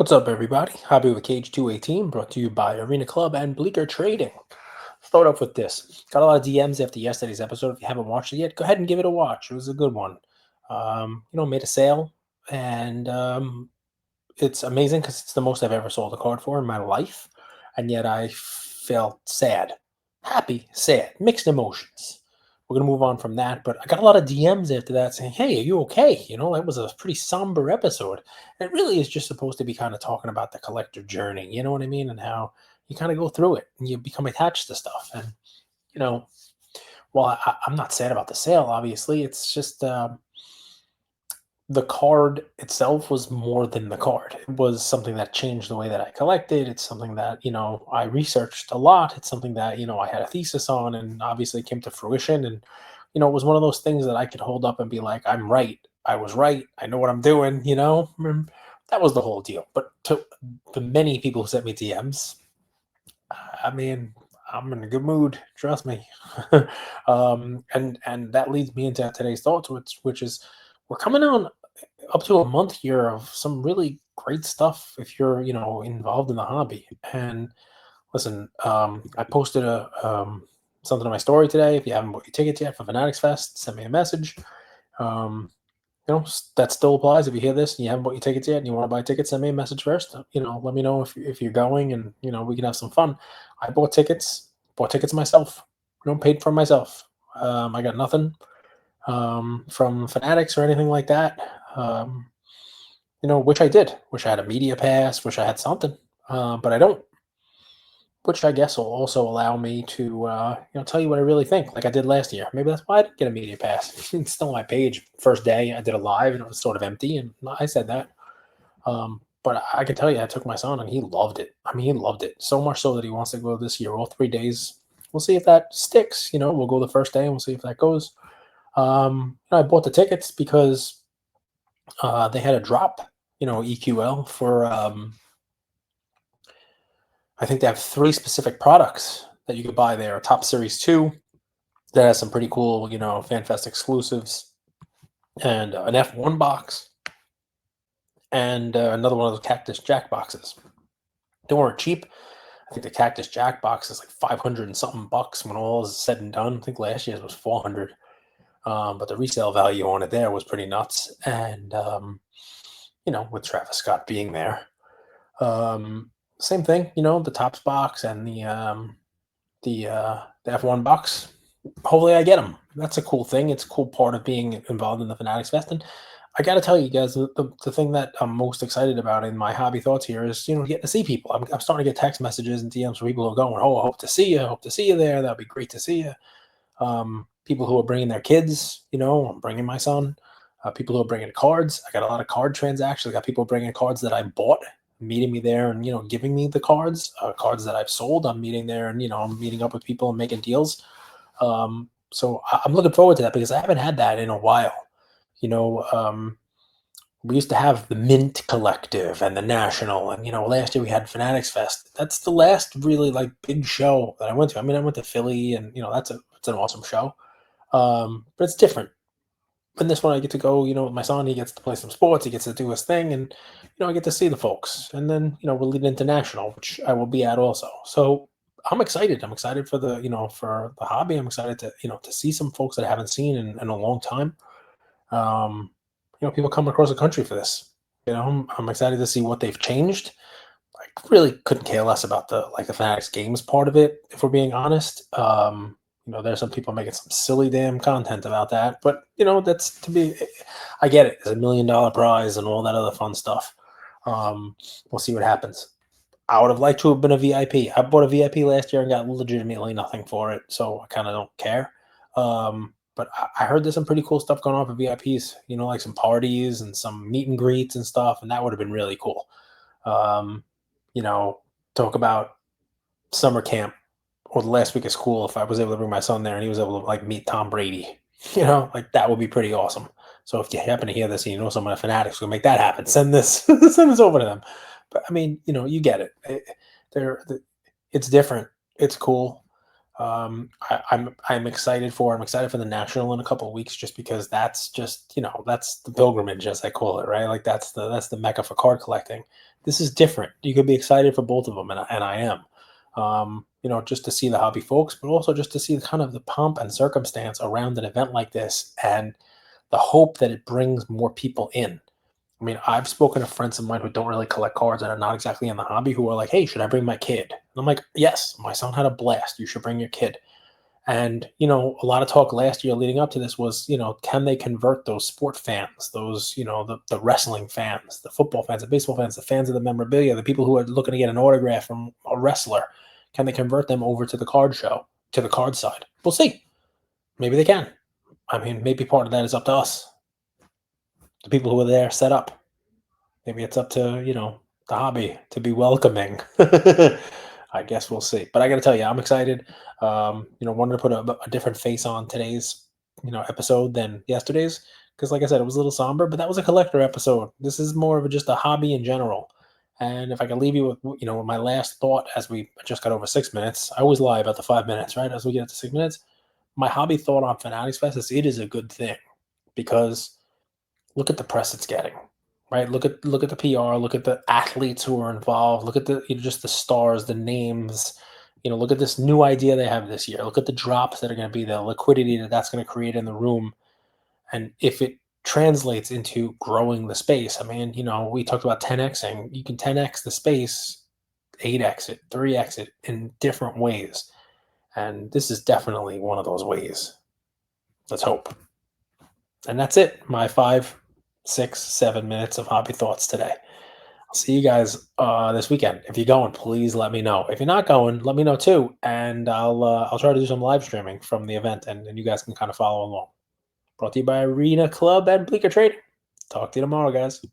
What's up, everybody? Hobby with THWC brought to you by Arena Club and Bleaker Trading. Start off with this. Got a lot of DMs after yesterday's episode. If you haven't watched it yet, go ahead and give it a watch. It was a good one. Made a sale, and it's amazing because it's the most I've ever sold a card for in my life, and yet I felt sad, happy, sad, mixed emotions. We're gonna move on from that, but I got a lot of DMs after that saying, "Hey, are you okay?" That was a pretty somber episode. And it really is just supposed to be kind of talking about the collector journey. You know what I mean? And how you kind of go through it and you become attached to stuff. And you know, while I'm not sad about the sale, obviously, it's just the card itself was more than the card. It was something that changed the way that I collected. It's something that, I researched a lot. It's something that, I had a thesis on and obviously came to fruition. And, it was one of those things that I could hold up and be like, I'm right. I was right. I know what I'm doing. That was the whole deal. But to the many people who sent me DMs, I mean, I'm in a good mood. Trust me. And that leads me into today's thoughts, which is we're coming on up to a month here of some really great stuff if you're involved in the hobby. And listen, I posted a something on my story today. If you haven't bought your tickets yet for Fanatics Fest, send me a message. That still applies. If you hear this and you haven't bought your tickets yet and you want to buy tickets, send me a message first. Let me know if you're going, and we can have some fun. I bought tickets myself. Paid for myself. I got nothing from Fanatics or anything like that. Which I did. Wish I had a media pass. Wish I had something, but I don't. Which I guess will also allow me to, tell you what I really think, like I did last year. Maybe that's why I didn't get a media pass. It's still on my page. First day I did a live and it was sort of empty, and I said that. But I can tell you, I took my son and he loved it. I mean, he loved it so much so that he wants to go this year, all 3 days. We'll see if that sticks. We'll go the first day and we'll see if that goes. I bought the tickets because they had a drop, EQL for. I think they have 3 specific products that you could buy there. A Top Series 2 that has some pretty cool, FanFest exclusives, and an F1 box, and another one of those Cactus Jack boxes. They weren't cheap. I think the Cactus Jack box is like 500 and something bucks when all is said and done. I think last year's was 400. But the resale value on it there was pretty nuts. And, with Travis Scott being there. Same thing, the Topps box and the F1 box. Hopefully I get them. That's a cool thing. It's a cool part of being involved in the Fanatics Fest. And I got to tell you guys, the thing that I'm most excited about in my hobby thoughts here is, getting to see people. I'm starting to get text messages and DMs from people who are going, "Oh, I hope to see you. I hope to see you there. That'd be great to see you." People who are bringing their kids, I'm bringing my son. People who are bringing cards. I got a lot of card transactions. I got people bringing cards that I bought, meeting me there and, giving me the cards that I've sold. I'm meeting there and, I'm meeting up with people and making deals. So I'm looking forward to that because I haven't had that in a while. We used to have the Mint Collective and the National, and last year we had Fanatics Fest. That's the last really like big show that I went to. I mean, I went to Philly, and it's an awesome show. But it's different. And this one I get to go, with my son. He gets to play some sports. He gets to do his thing, and I get to see the folks. And then we're leading into National, which I will be at also. So I'm excited. I'm excited for the for the hobby. I'm excited to to see some folks that I haven't seen in a long time. People come across the country for this. I'm excited to see what they've changed. I really couldn't care less about the Fanatics games part of it, if we're being honest. There's some people making some silly damn content about that, but that's to be. I get it. It's $1 million prize and all that other fun stuff. We'll see what happens. I would have liked to have been a VIP. I bought a VIP last year and got legitimately nothing for it, so I kind of don't care. But I heard there's some pretty cool stuff going on for VIPs, like some parties and some meet and greets and stuff, and that would have been really cool. Talk about summer camp or the last week of school. If I was able to bring my son there and he was able to meet Tom Brady, that would be pretty awesome. So if you happen to hear this and you know someone at Fanatics will make that happen, send this over to them. But I mean, you get it. It's different. It's cool. I'm excited for. I'm excited for the national in a couple of weeks, just because that's just, that's the pilgrimage, as I call it, right? Like that's the mecca for card collecting. This is different. You could be excited for both of them, and I am. Just to see the hobby folks, but also just to see kind of the pomp and circumstance around an event like this, and the hope that it brings more people in. I mean, I've spoken to friends of mine who don't really collect cards and are not exactly in the hobby, who are like, "Hey, should I bring my kid?" And I'm like, "Yes, my son had a blast. You should bring your kid." And, a lot of talk last year leading up to this was, can they convert those sport fans, those, the wrestling fans, the football fans, the baseball fans, the fans of the memorabilia, the people who are looking to get an autograph from a wrestler, can they convert them over to the card show, to the card side? We'll see. Maybe they can. I mean, maybe part of that is up to us, the people who are there set up. Maybe it's up to, the hobby to be welcoming. I guess we'll see. But I got to tell you, I'm excited. Wanted to put a different face on today's, episode than yesterday's. Because, like I said, it was a little somber, but that was a collector episode. This is more of just a hobby in general. And if I can leave you with, with my last thought, as we just got over 6 minutes, I always lie about the 5 minutes, right? As we get to 6 minutes, my hobby thought on Fanatics Fest is it is a good thing, because look at the press it's getting, right? Look at the PR, look at the athletes who are involved, look at the, just the stars, the names. Look at this new idea they have this year. Look at the drops that are going to be, the liquidity that's going to create in the room, and if it translates into growing the space. I mean, we talked about 10xing. You can 10x the space, 8x it, 3x it in different ways, and this is definitely one of those ways. Let's hope. And that's it. My 5, 6, 7 minutes of hobby thoughts today. I'll see you guys this weekend. If you're going, please let me know. If you're not going, let me know too, and I'll try to do some live streaming from the event, and you guys can kind of follow along. Brought to you by Arena Club and Bleaker Trading. Talk to you tomorrow, guys.